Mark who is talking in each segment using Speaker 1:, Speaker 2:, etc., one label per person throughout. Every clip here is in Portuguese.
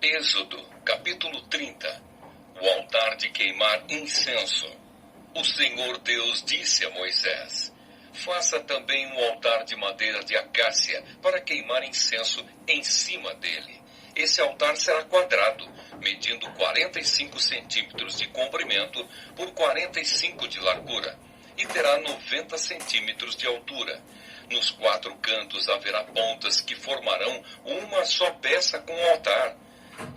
Speaker 1: Êxodo, capítulo 30. O altar de queimar incenso. O Senhor Deus disse a Moisés: faça também um altar de madeira de acácia para queimar incenso em cima dele. Esse altar será quadrado, medindo 45 centímetros de comprimento por 45 de largura, e terá 90 centímetros de altura. Nos 4 cantos haverá pontas que formarão uma só peça com o altar.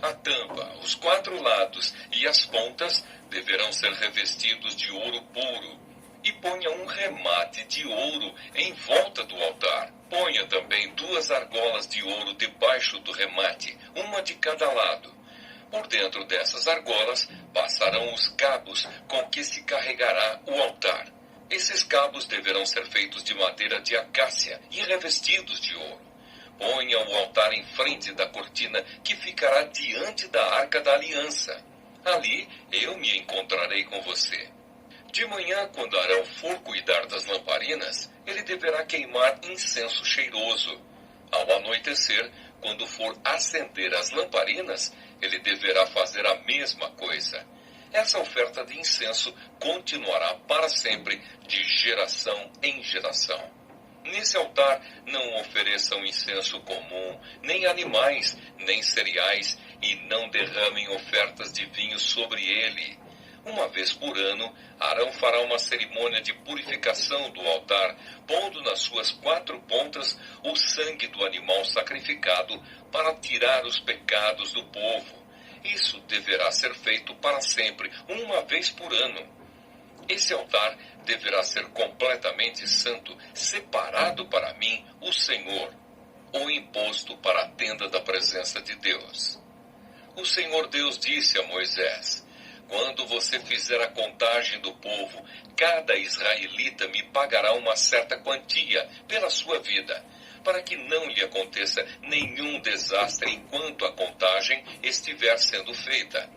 Speaker 1: A tampa, os 4 lados e as pontas deverão ser revestidos de ouro puro. E ponha um remate de ouro em volta do altar. Ponha também 2 argolas de ouro debaixo do remate, uma de cada lado. Por dentro dessas argolas passarão os cabos com que se carregará o altar. Esses cabos deverão ser feitos de madeira de acácia e revestidos de ouro. Ponha o altar em frente da cortina que ficará diante da Arca da Aliança. Ali eu me encontrarei com você. De manhã, quando Arão for cuidar das lamparinas, ele deverá queimar incenso cheiroso. Ao anoitecer, quando for acender as lamparinas, ele deverá fazer a mesma coisa. Essa oferta de incenso continuará para sempre, de geração em geração. Nesse altar não ofereçam incenso comum, nem animais, nem cereais, e não derramem ofertas de vinho sobre ele. Uma vez por ano, Arão fará uma cerimônia de purificação do altar, pondo nas suas 4 pontas o sangue do animal sacrificado para tirar os pecados do povo. Isso deverá ser feito para sempre, uma vez por ano. Esse altar deverá ser completamente santo, separado para mim, o Senhor, ou imposto para a tenda da presença de Deus. O Senhor Deus disse a Moisés: quando você fizer a contagem do povo, cada israelita me pagará uma certa quantia pela sua vida, para que não lhe aconteça nenhum desastre enquanto a contagem estiver sendo feita.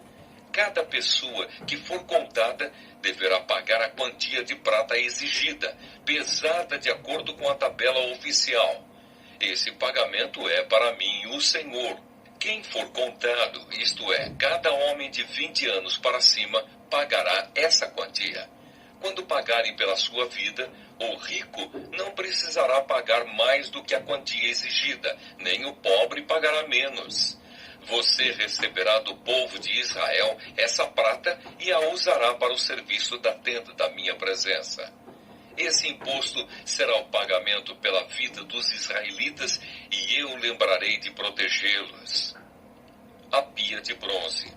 Speaker 1: Cada pessoa que for contada deverá pagar a quantia de prata exigida, pesada de acordo com a tabela oficial. Esse pagamento é para mim, o Senhor. Quem for contado, isto é, cada homem de 20 anos para cima, pagará essa quantia. Quando pagarem pela sua vida, o rico não precisará pagar mais do que a quantia exigida, nem o pobre pagará menos. Você receberá do povo de Israel essa prata e a usará para o serviço da tenda da minha presença. Esse imposto será o pagamento pela vida dos israelitas e eu lembrarei de protegê-los. A pia de bronze.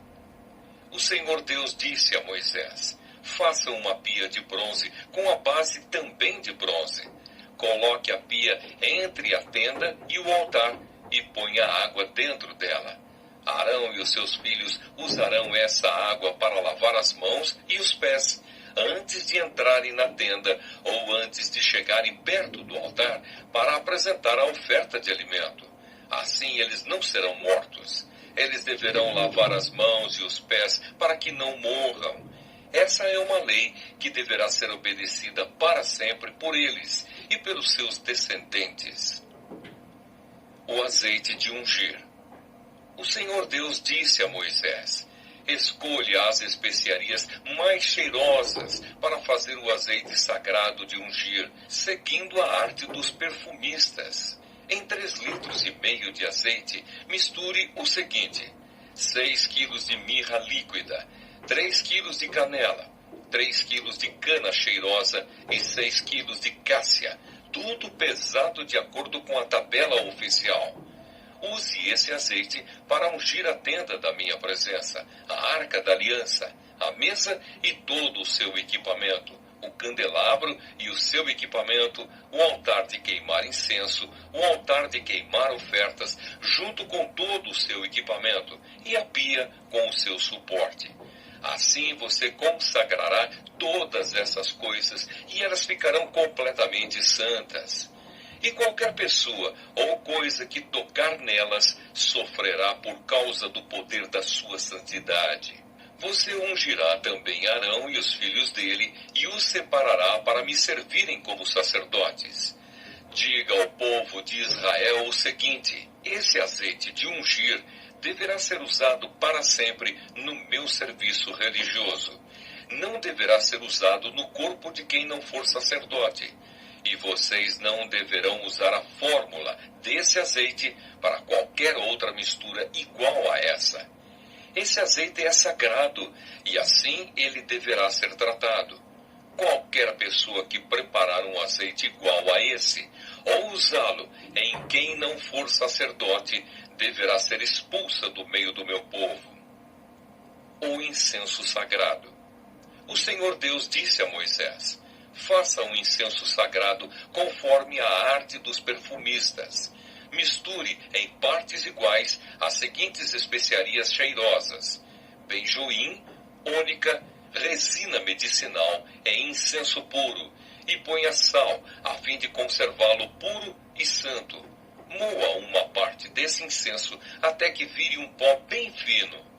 Speaker 1: O Senhor Deus disse a Moisés: faça uma pia de bronze com a base também de bronze. Coloque a pia entre a tenda e o altar e ponha água dentro dela. Arão e os seus filhos usarão essa água para lavar as mãos e os pés, antes de entrarem na tenda ou antes de chegarem perto do altar para apresentar a oferta de alimento. Assim eles não serão mortos. Eles deverão lavar as mãos e os pés para que não morram. Essa é uma lei que deverá ser obedecida para sempre por eles e pelos seus descendentes. O azeite de ungir. O Senhor Deus disse a Moisés: escolha as especiarias mais cheirosas para fazer o azeite sagrado de ungir, seguindo a arte dos perfumistas. Em 3,5 litros de azeite, misture o seguinte: 6 quilos de mirra líquida, 3 quilos de canela, 3 quilos de cana cheirosa e 6 quilos de cássia, tudo pesado de acordo com a tabela oficial. Use esse azeite para ungir a tenda da minha presença, a Arca da Aliança, a mesa e todo o seu equipamento, o candelabro e o seu equipamento, o altar de queimar incenso, o altar de queimar ofertas, junto com todo o seu equipamento, e a pia com o seu suporte. Assim você consagrará todas essas coisas e elas ficarão completamente santas. E qualquer pessoa ou coisa que tocar nelas sofrerá por causa do poder da sua santidade. Você ungirá também Arão e os filhos dele e os separará para me servirem como sacerdotes. Diga ao povo de Israel o seguinte: esse azeite de ungir deverá ser usado para sempre no meu serviço religioso. Não deverá ser usado no corpo de quem não for sacerdote. E vocês não deverão usar a fórmula desse azeite para qualquer outra mistura igual a essa. Esse azeite é sagrado e assim ele deverá ser tratado. Qualquer pessoa que preparar um azeite igual a esse, ou usá-lo em quem não for sacerdote, deverá ser expulsa do meio do meu povo. O incenso sagrado. O Senhor Deus disse a Moisés: faça um incenso sagrado conforme a arte dos perfumistas. Misture em partes iguais as seguintes especiarias cheirosas: benjoim, ônica, resina medicinal e incenso puro, e ponha sal, a fim de conservá-lo puro e santo. Moa uma parte desse incenso até que vire um pó bem fino.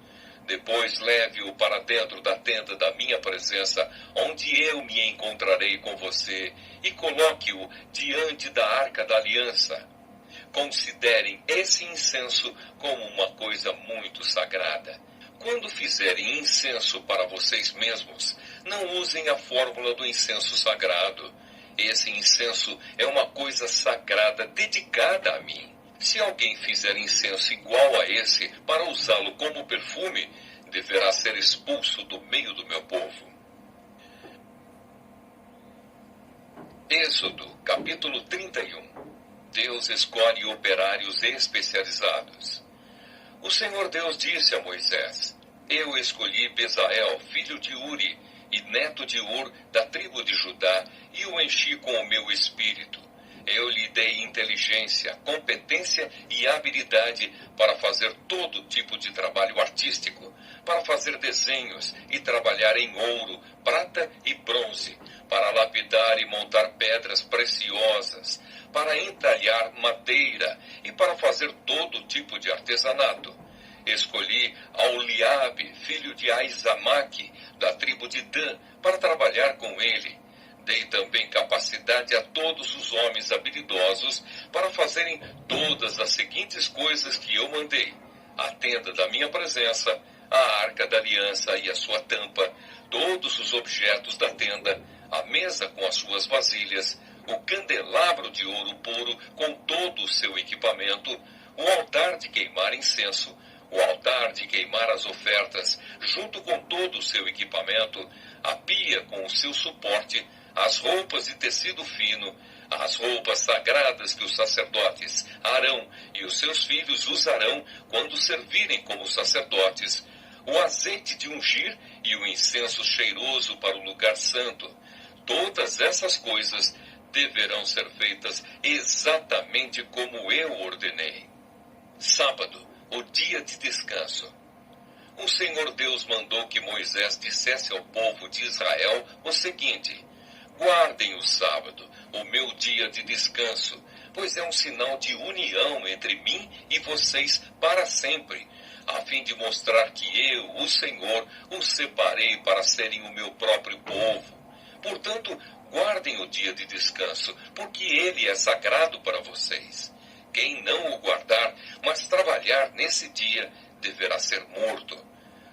Speaker 1: Depois leve-o para dentro da tenda da minha presença, onde eu me encontrarei com você, e coloque-o diante da arca da aliança. Considerem esse incenso como uma coisa muito sagrada. Quando fizerem incenso para vocês mesmos, não usem a fórmula do incenso sagrado. Esse incenso é uma coisa sagrada dedicada a mim. Se alguém fizer incenso igual a esse para usá-lo como perfume, deverá ser expulso do meio do meu povo. Êxodo, capítulo 31. Deus escolhe operários especializados. O Senhor Deus disse a Moisés: eu escolhi Bezael, filho de Uri, e neto de Ur, da tribo de Judá, e o enchi com o meu espírito. Eu lhe dei inteligência, competência e habilidade para fazer todo tipo de trabalho artístico, para fazer desenhos e trabalhar em ouro, prata e bronze, para lapidar e montar pedras preciosas, para entalhar madeira e para fazer todo tipo de artesanato. Escolhi Aholiabe, filho de Aizamaque, da tribo de Dan, para trabalhar com ele. Dei também capacidade a todos os homens habilidosos para fazerem todas as seguintes coisas que eu mandei: a tenda da minha presença, a arca da aliança e a sua tampa, todos os objetos da tenda, a mesa com as suas vasilhas, o candelabro de ouro puro com todo o seu equipamento, o altar de queimar incenso, o altar de queimar as ofertas, junto com todo o seu equipamento, a pia com o seu suporte, as roupas de tecido fino, as roupas sagradas que os sacerdotes Arão e os seus filhos usarão quando servirem como sacerdotes, o azeite de ungir e o incenso cheiroso para o lugar santo. Todas essas coisas deverão ser feitas exatamente como eu ordenei. Sábado, o dia de descanso. O Senhor Deus mandou que Moisés dissesse ao povo de Israel o seguinte: guardem o sábado, o meu dia de descanso, pois é um sinal de união entre mim e vocês para sempre, a fim de mostrar que eu, o Senhor, os separei para serem o meu próprio povo. Portanto, guardem o dia de descanso, porque ele é sagrado para vocês. Quem não o guardar, mas trabalhar nesse dia, deverá ser morto.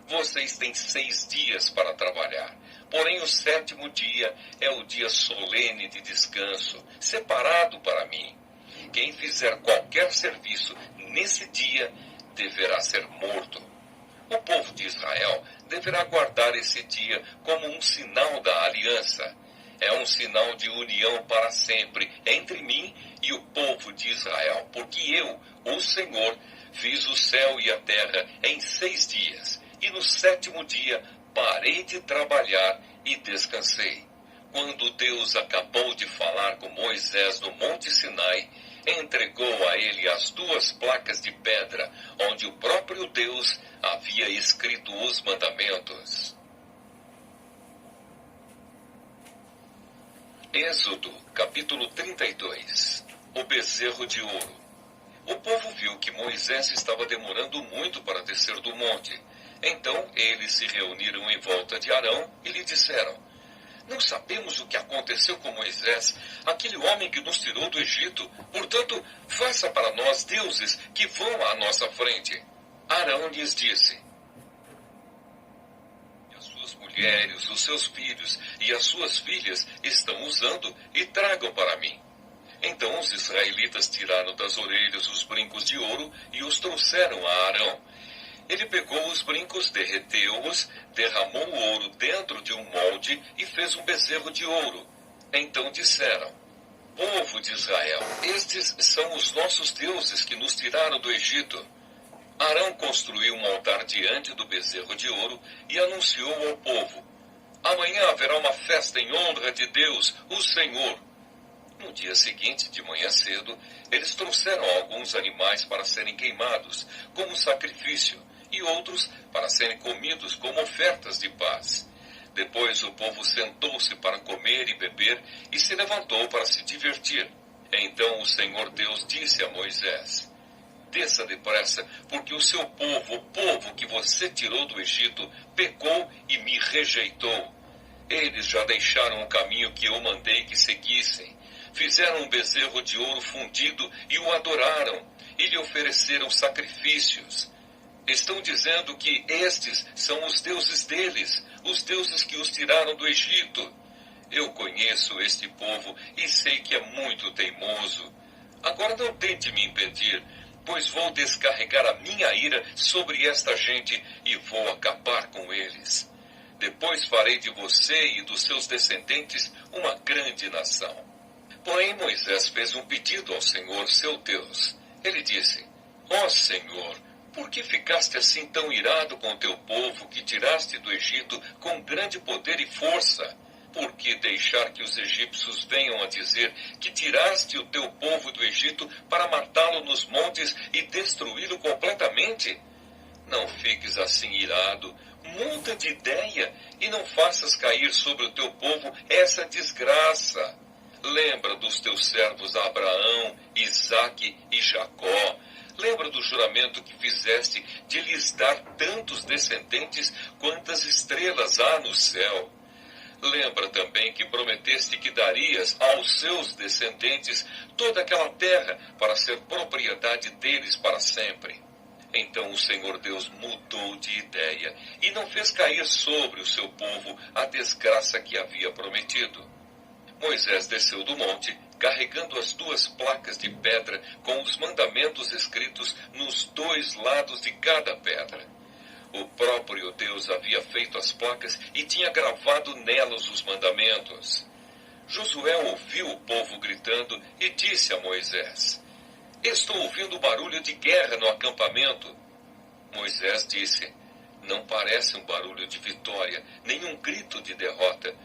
Speaker 1: Vocês têm 6 dias para trabalhar, porém o 7º dia é o dia solene de descanso, separado para mim. Quem fizer qualquer serviço nesse dia, deverá ser morto. O povo de Israel deverá guardar esse dia como um sinal da aliança. É um sinal de união para sempre entre mim e o povo de Israel, porque eu, o Senhor, fiz o céu e a terra em 6 dias, e no 7º dia parei de trabalhar e descansei. Quando Deus acabou de falar com Moisés no Monte Sinai, entregou a ele as 2 placas de pedra, onde o próprio Deus havia escrito os mandamentos. Êxodo, capítulo 32. O bezerro de ouro. O povo viu que Moisés estava demorando muito para descer do monte. Então eles se reuniram em volta de Arão e lhe disseram: não sabemos o que aconteceu com Moisés, aquele homem que nos tirou do Egito. Portanto, faça para nós deuses que vão à nossa frente. Arão lhes disse: as suas mulheres, os seus filhos e as suas filhas estão usando e tragam para mim. Então os israelitas tiraram das orelhas os brincos de ouro e os trouxeram a Arão. Ele pegou os brincos, derreteu-os, derramou o ouro dentro de um molde e fez um bezerro de ouro. Então disseram: povo de Israel, estes são os nossos deuses que nos tiraram do Egito. Arão construiu um altar diante do bezerro de ouro e anunciou ao povo: amanhã haverá uma festa em honra de Deus, o Senhor. No dia seguinte, de manhã cedo, eles trouxeram alguns animais para serem queimados como sacrifício e outros para serem comidos como ofertas de paz. Depois o povo sentou-se para comer e beber e se levantou para se divertir. Então o Senhor Deus disse a Moisés: desça depressa, porque o seu povo, o povo que você tirou do Egito, pecou e me rejeitou. Eles já deixaram o caminho que eu mandei que seguissem. Fizeram um bezerro de ouro fundido e o adoraram, e lhe ofereceram sacrifícios. Estão dizendo que estes são os deuses deles, os deuses que os tiraram do Egito. Eu conheço este povo e sei que é muito teimoso. Agora não tente me impedir, pois vou descarregar a minha ira sobre esta gente e vou acabar com eles. Depois farei de você e dos seus descendentes uma grande nação. Porém, Moisés fez um pedido ao Senhor, seu Deus. Ele disse: ó Senhor, por que ficaste assim tão irado com o teu povo que tiraste do Egito com grande poder e força? Por que deixar que os egípcios venham a dizer que tiraste o teu povo do Egito para matá-lo nos montes e destruí-lo completamente? Não fiques assim irado, muda de ideia e não faças cair sobre o teu povo essa desgraça. Lembra dos teus servos Abraão, Isaque e Jacó. Lembra do juramento que fizeste de lhes dar tantos descendentes quantas estrelas há no céu. Lembra também que prometeste que darias aos seus descendentes toda aquela terra para ser propriedade deles para sempre. Então o Senhor Deus mudou de ideia e não fez cair sobre o seu povo a desgraça que havia prometido. Moisés desceu do monte, carregando as 2 placas de pedra com os mandamentos escritos nos 2 lados de cada pedra. O próprio Deus havia feito as placas e tinha gravado nelas os mandamentos. Josué ouviu o povo gritando e disse a Moisés: estou ouvindo barulho de guerra no acampamento. Moisés disse: não parece um barulho de vitória, nem um grito de derrota.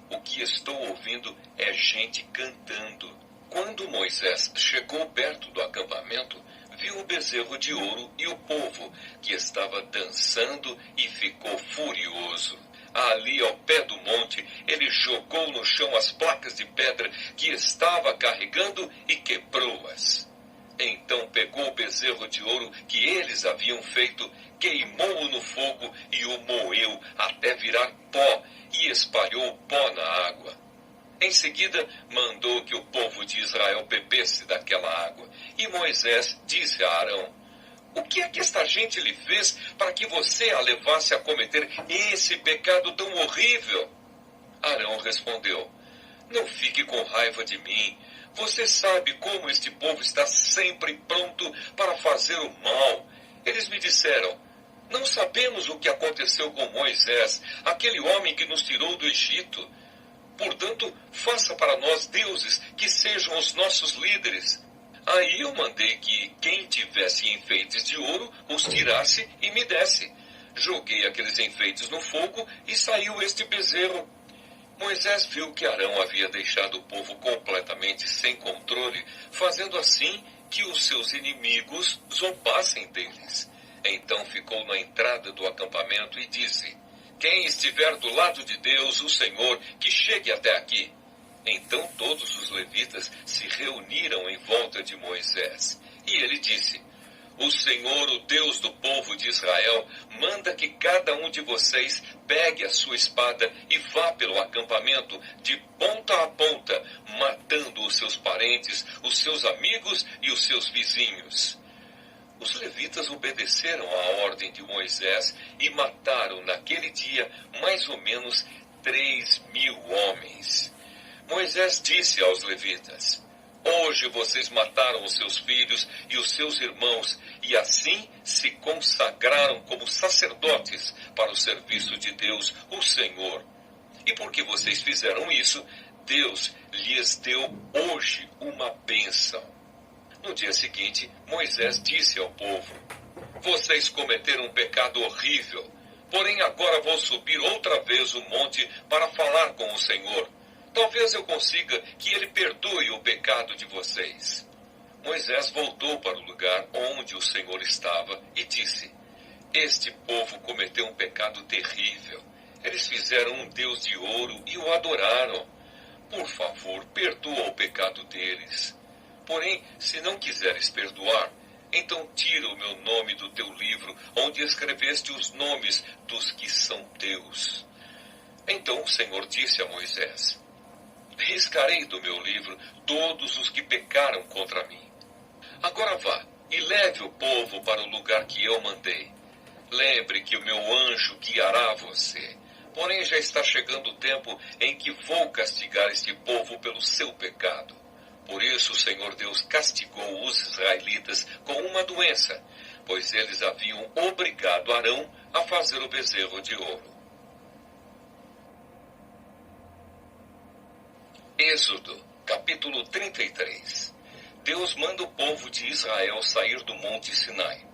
Speaker 1: O que estou ouvindo é gente cantando. Quando Moisés chegou perto do acampamento, viu o bezerro de ouro e o povo, que estava dançando, e ficou furioso. Ali, ao pé do monte, ele jogou no chão as placas de pedra que estava carregando e quebrou-as. Então pegou o bezerro de ouro que eles haviam feito, queimou-o no fogo e o moeu até virar pó, e espalhou o pó na água. Em seguida, mandou que o povo de Israel bebesse daquela água. E Moisés disse a Arão: o que é que esta gente lhe fez para que você a levasse a cometer esse pecado tão horrível? Arão respondeu: não fique com raiva de mim. Você sabe como este povo está sempre pronto para fazer o mal. Eles me disseram: não sabemos o que aconteceu com Moisés, aquele homem que nos tirou do Egito. Portanto, faça para nós deuses que sejam os nossos líderes. Aí eu mandei que quem tivesse enfeites de ouro os tirasse e me desse. Joguei aqueles enfeites no fogo e saiu este bezerro. Moisés viu que Arão havia deixado o povo completamente sem controle, fazendo assim que os seus inimigos zombassem deles. Então ficou na entrada do acampamento e disse: quem estiver do lado de Deus, o Senhor, que chegue até aqui. Então todos os levitas se reuniram em volta de Moisés. E ele disse: o Senhor, o Deus do povo de Israel, manda que cada um de vocês pegue a sua espada e vá pelo acampamento de ponta a ponta, matando os seus parentes, os seus amigos e os seus vizinhos. Os levitas obedeceram à ordem de Moisés e mataram naquele dia mais ou menos 3.000 homens. Moisés disse aos levitas: hoje vocês mataram os seus filhos e os seus irmãos, e assim se consagraram como sacerdotes para o serviço de Deus, o Senhor. E porque vocês fizeram isso, Deus lhes deu hoje uma bênção. No dia seguinte, Moisés disse ao povo: vocês cometeram um pecado horrível, porém agora vou subir outra vez o monte para falar com o Senhor. Talvez eu consiga que ele perdoe o pecado de vocês. Moisés voltou para o lugar onde o Senhor estava e disse: este povo cometeu um pecado terrível. Eles fizeram um Deus de ouro e o adoraram. Por favor, perdoa o pecado deles. Porém, se não quiseres perdoar, então tira o meu nome do teu livro, onde escreveste os nomes dos que são teus. Então o Senhor disse a Moisés: riscarei do meu livro todos os que pecaram contra mim. Agora vá e leve o povo para o lugar que eu mandei. Lembre que o meu anjo guiará você. Porém, já está chegando o tempo em que vou castigar este povo pelo seu pecado. Por isso o Senhor Deus castigou os israelitas com uma doença, pois eles haviam obrigado Arão a fazer o bezerro de ouro. Êxodo, capítulo 33. Deus manda o povo de Israel sair do monte Sinai.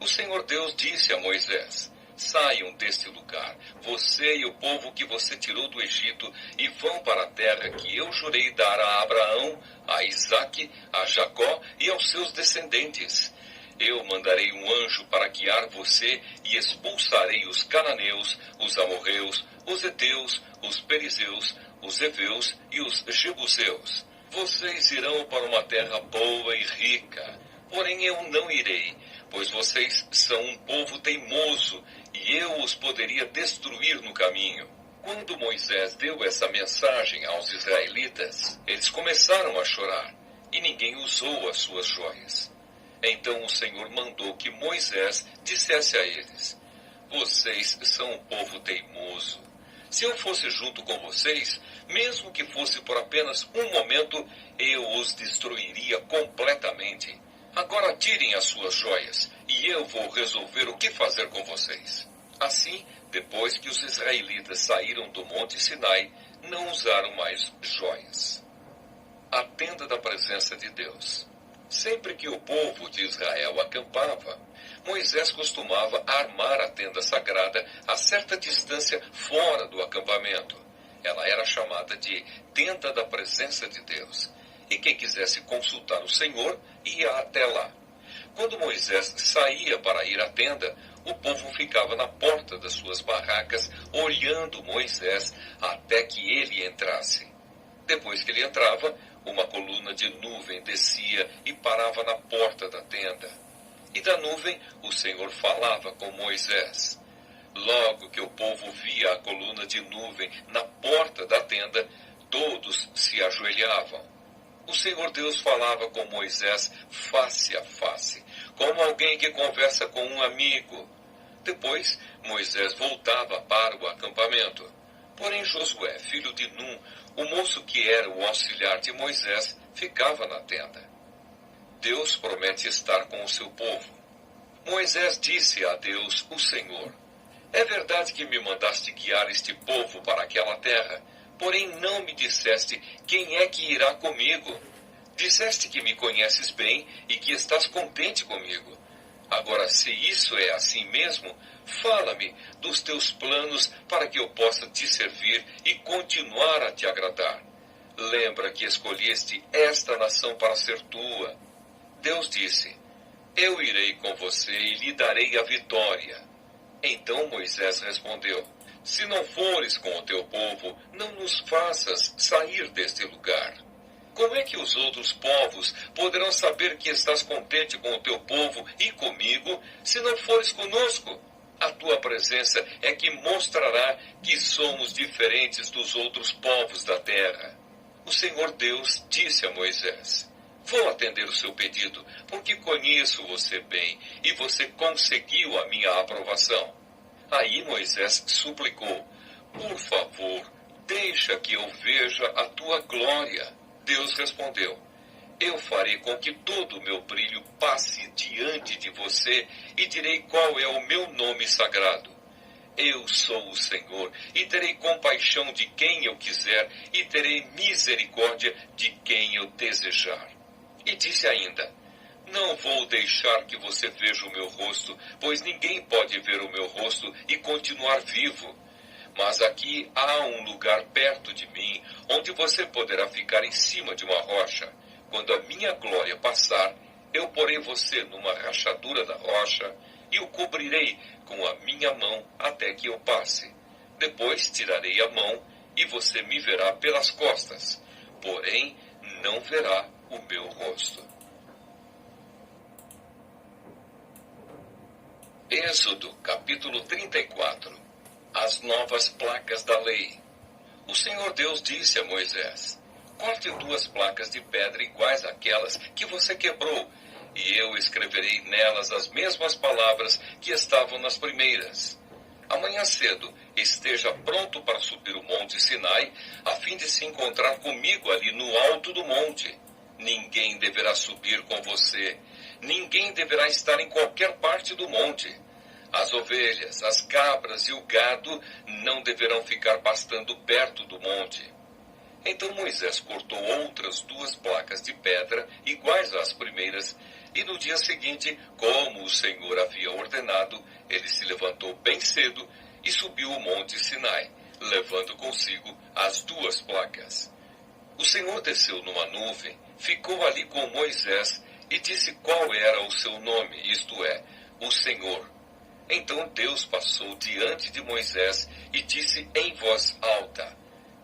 Speaker 1: O Senhor Deus disse a Moisés: saiam deste lugar, você e o povo que você tirou do Egito, e vão para a terra que eu jurei dar a Abraão, a Isaque, a Jacó e aos seus descendentes. Eu mandarei um anjo para guiar você e expulsarei os cananeus, os amorreus, os heteus, os perizeus, os heveus e os jebuseus. Vocês irão para uma terra boa e rica, porém eu não irei, pois vocês são um povo teimoso e eu os poderia destruir no caminho. Quando Moisés deu essa mensagem aos israelitas, eles começaram a chorar e ninguém usou as suas joias. Então o Senhor mandou que Moisés dissesse a eles: vocês são um povo teimoso. Se eu fosse junto com vocês, mesmo que fosse por apenas um momento, eu os destruiria completamente. Agora tirem as suas joias, e eu vou resolver o que fazer com vocês. Assim, depois que os israelitas saíram do monte Sinai, não usaram mais joias. A tenda da presença de Deus. Sempre que o povo de Israel acampava, Moisés costumava armar a tenda sagrada a certa distância fora do acampamento. Ela era chamada de tenda da presença de Deus. E quem quisesse consultar o Senhor ia até lá. Quando Moisés saía para ir à tenda, o povo ficava na porta das suas barracas, olhando Moisés até que ele entrasse. Depois que ele entrava, uma coluna de nuvem descia e parava na porta da tenda. E da nuvem o Senhor falava com Moisés. Logo que o povo via a coluna de nuvem na porta da tenda, todos se ajoelhavam. O Senhor Deus falava com Moisés face a face, como alguém que conversa com um amigo. Depois, Moisés voltava para o acampamento. Porém, Josué, filho de Num, o moço que era o auxiliar de Moisés, ficava na tenda. Deus promete estar com o seu povo. Moisés disse a Deus, o Senhor: é verdade que me mandaste guiar este povo para aquela terra, porém não me disseste quem é que irá comigo. Disseste que me conheces bem e que estás contente comigo. Agora, se isso é assim mesmo, fala-me dos teus planos para que eu possa te servir e continuar a te agradar. Lembra que escolheste esta nação para ser tua. Deus disse: eu irei com você e lhe darei a vitória. Então Moisés respondeu: se não fores com o teu povo, não nos faças sair deste lugar. Como é que os outros povos poderão saber que estás contente com o teu povo e comigo, se não fores conosco? A tua presença é que mostrará que somos diferentes dos outros povos da terra. O Senhor Deus disse a Moisés: Vou atender o seu pedido, porque conheço você bem e você conseguiu a minha aprovação. Aí Moisés suplicou: por favor, deixa que eu veja a tua glória. Deus respondeu: eu farei com que todo o meu brilho passe diante de você e direi qual é o meu nome sagrado. Eu sou o Senhor, e terei compaixão de quem eu quiser, e terei misericórdia de quem eu desejar. E disse ainda: não vou deixar que você veja o meu rosto, pois ninguém pode ver o meu rosto e continuar vivo. Mas aqui há um lugar perto de mim, onde você poderá ficar em cima de uma rocha. Quando a minha glória passar, eu porei você numa rachadura da rocha e o cobrirei com a minha mão até que eu passe. Depois tirarei a mão e você me verá pelas costas, porém não verá o meu rosto. Êxodo, capítulo 34. As novas placas da lei. O Senhor Deus disse a Moisés: corte 2 placas de pedra iguais àquelas que você quebrou, e eu escreverei nelas as mesmas palavras que estavam nas primeiras. Amanhã cedo esteja pronto para subir o monte Sinai, a fim de se encontrar comigo ali no alto do monte. Ninguém deverá subir com você, ninguém deverá estar em qualquer parte do monte. As ovelhas, as cabras e o gado não deverão ficar pastando perto do monte. Então Moisés cortou outras 2 placas de pedra, iguais às primeiras, e no dia seguinte, como o Senhor havia ordenado, ele se levantou bem cedo e subiu o monte Sinai, levando consigo as 2 placas. O Senhor desceu numa nuvem, ficou ali com Moisés e disse qual era o seu nome, isto é, o Senhor. Então Deus passou diante de Moisés e disse em voz alta: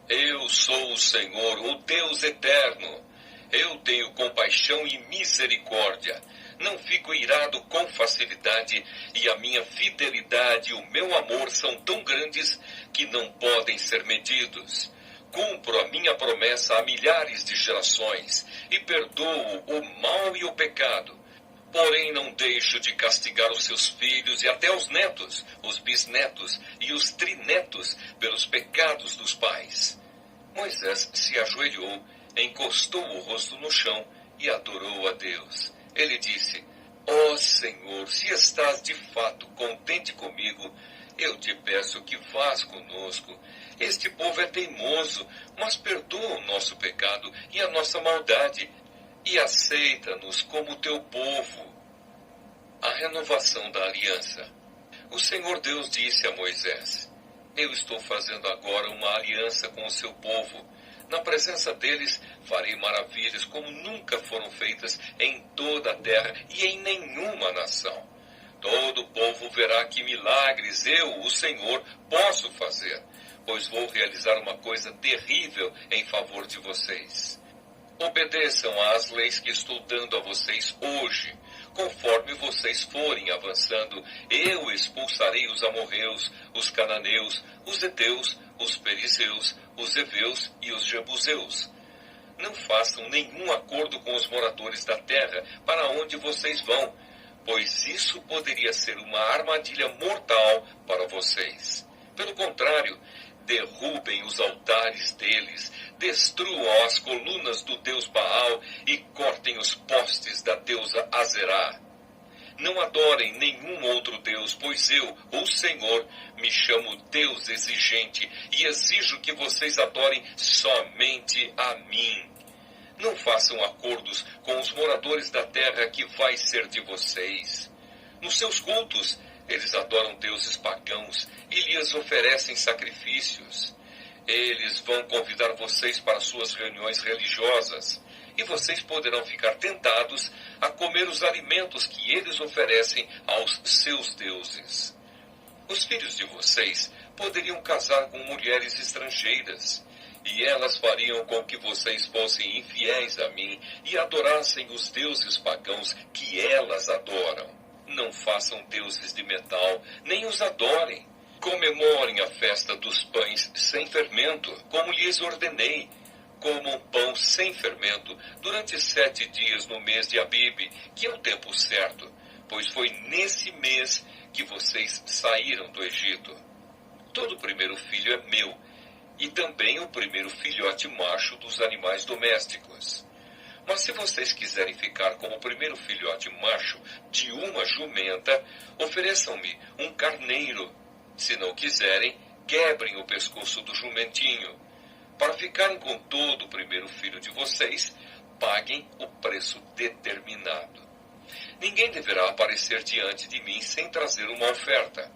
Speaker 1: eu sou o Senhor, o Deus eterno. Eu tenho compaixão e misericórdia. Não fico irado com facilidade, e a minha fidelidade e o meu amor são tão grandes que não podem ser medidos. Cumpro a minha promessa a milhares de gerações e perdoo o mal e o pecado. Porém, não deixo de castigar os seus filhos e até os netos, os bisnetos e os trinetos pelos pecados dos pais. Moisés se ajoelhou, encostou o rosto no chão e adorou a Deus. Ele disse: ó Senhor, se estás de fato contente comigo, eu te peço que vás conosco. Este povo é teimoso, mas perdoa o nosso pecado e a nossa maldade, e aceita-nos como teu povo. A renovação da aliança. O Senhor Deus disse a Moisés: eu estou fazendo agora uma aliança com o seu povo. Na presença deles farei maravilhas como nunca foram feitas em toda a terra e em nenhuma nação. Todo o povo verá que milagres eu, o Senhor, posso fazer, pois vou realizar uma coisa terrível em favor de vocês. Obedeçam às leis que estou dando a vocês hoje. Conforme vocês forem avançando, eu expulsarei os amorreus, os cananeus, os heteus, os perizeus, os heveus e os jebuseus. Não façam nenhum acordo com os moradores da terra para onde vocês vão, pois isso poderia ser uma armadilha mortal para vocês. Pelo contrário, derrubem os altares deles, destruam as colunas do deus Baal e cortem os postes da deusa Azerá. Não adorem nenhum outro deus, pois eu, o Senhor, me chamo Deus exigente e exijo que vocês adorem somente a mim. Não façam acordos com os moradores da terra que vai ser de vocês. Nos seus cultos, eles adoram deuses pagãos e lhes oferecem sacrifícios. Eles vão convidar vocês para suas reuniões religiosas, e vocês poderão ficar tentados a comer os alimentos que eles oferecem aos seus deuses. Os filhos de vocês poderiam casar com mulheres estrangeiras, e elas fariam com que vocês fossem infiéis a mim e adorassem os deuses pagãos que elas adoram. Não façam deuses de metal, nem os adorem. Comemorem a festa dos pães sem fermento, como lhes ordenei. Comam pão sem fermento durante 7 dias no mês de Abibe, que é o tempo certo, pois foi nesse mês que vocês saíram do Egito. Todo primeiro filho é meu, e também o primeiro filhote macho dos animais domésticos. Mas se vocês quiserem ficar como o primeiro filhote macho de uma jumenta, ofereçam-me um carneiro. Se não quiserem, quebrem o pescoço do jumentinho. Para ficarem com todo o primeiro filho de vocês, paguem o preço determinado. Ninguém deverá aparecer diante de mim sem trazer uma oferta.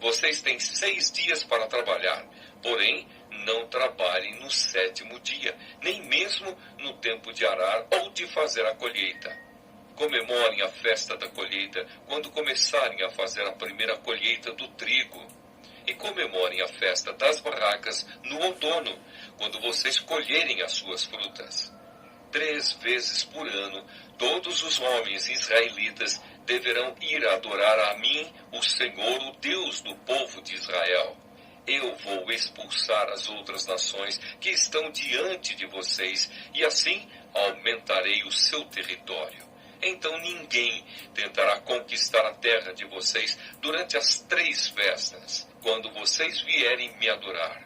Speaker 1: Vocês têm 6 dias para trabalhar, porém não trabalhem no 7º dia, nem mesmo no tempo de arar ou de fazer a colheita. Comemorem a festa da colheita quando começarem a fazer a primeira colheita do trigo. E comemorem a festa das barracas no outono, quando vocês colherem as suas frutas. 3 vezes por ano, todos os homens israelitas deverão ir adorar a mim, o Senhor, o Deus do povo de Israel. Eu vou expulsar as outras nações que estão diante de vocês, e assim aumentarei o seu território. Então ninguém tentará conquistar a terra de vocês durante as 3 festas, quando vocês vierem me adorar.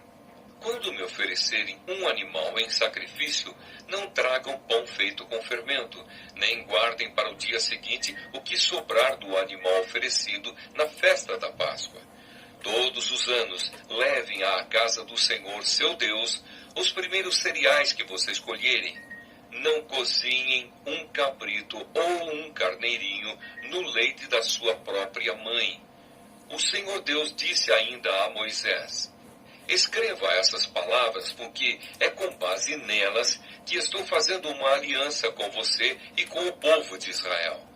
Speaker 1: Quando me oferecerem um animal em sacrifício, não tragam pão feito com fermento, nem guardem para o dia seguinte o que sobrar do animal oferecido na festa da Páscoa. Todos os anos, levem à casa do Senhor, seu Deus, os primeiros cereais que vocês colherem. Não cozinhem um cabrito ou um carneirinho no leite da sua própria mãe. O Senhor Deus disse ainda a Moisés: escreva essas palavras, porque é com base nelas que estou fazendo uma aliança com você e com o povo de Israel.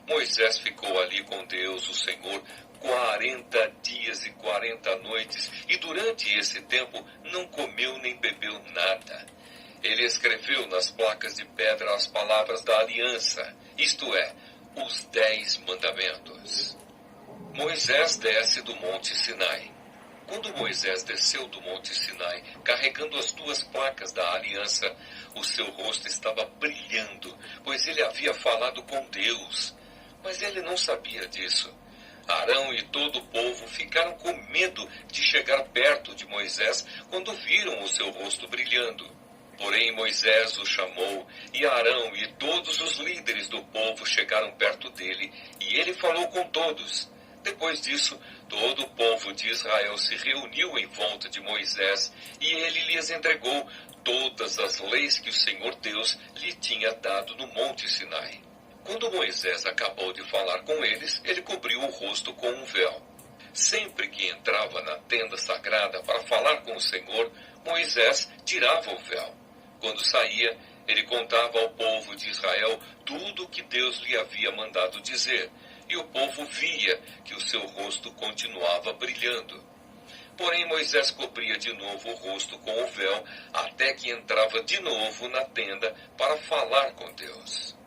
Speaker 1: Moisés ficou ali com Deus, o Senhor, 40 dias e 40 noites, e durante esse tempo não comeu nem bebeu nada. Ele escreveu nas placas de pedra as palavras da aliança, isto é, os 10 mandamentos. Moisés desce do Monte Sinai. Quando Moisés desceu do Monte Sinai, carregando as 2 placas da aliança, o seu rosto estava brilhando, pois ele havia falado com Deus. Mas ele não sabia disso. Arão e todo o povo ficaram com medo de chegar perto de Moisés quando viram o seu rosto brilhando. Porém Moisés o chamou, e Arão e todos os líderes do povo chegaram perto dele, e ele falou com todos. Depois disso, todo o povo de Israel se reuniu em volta de Moisés, e ele lhes entregou todas as leis que o Senhor Deus lhe tinha dado no Monte Sinai. Quando Moisés acabou de falar com eles, ele cobriu o rosto com um véu. Sempre que entrava na tenda sagrada para falar com o Senhor, Moisés tirava o véu. Quando saía, ele contava ao povo de Israel tudo o que Deus lhe havia mandado dizer, e o povo via que o seu rosto continuava brilhando. Porém, Moisés cobria de novo o rosto com o véu, até que entrava de novo na tenda para falar com Deus.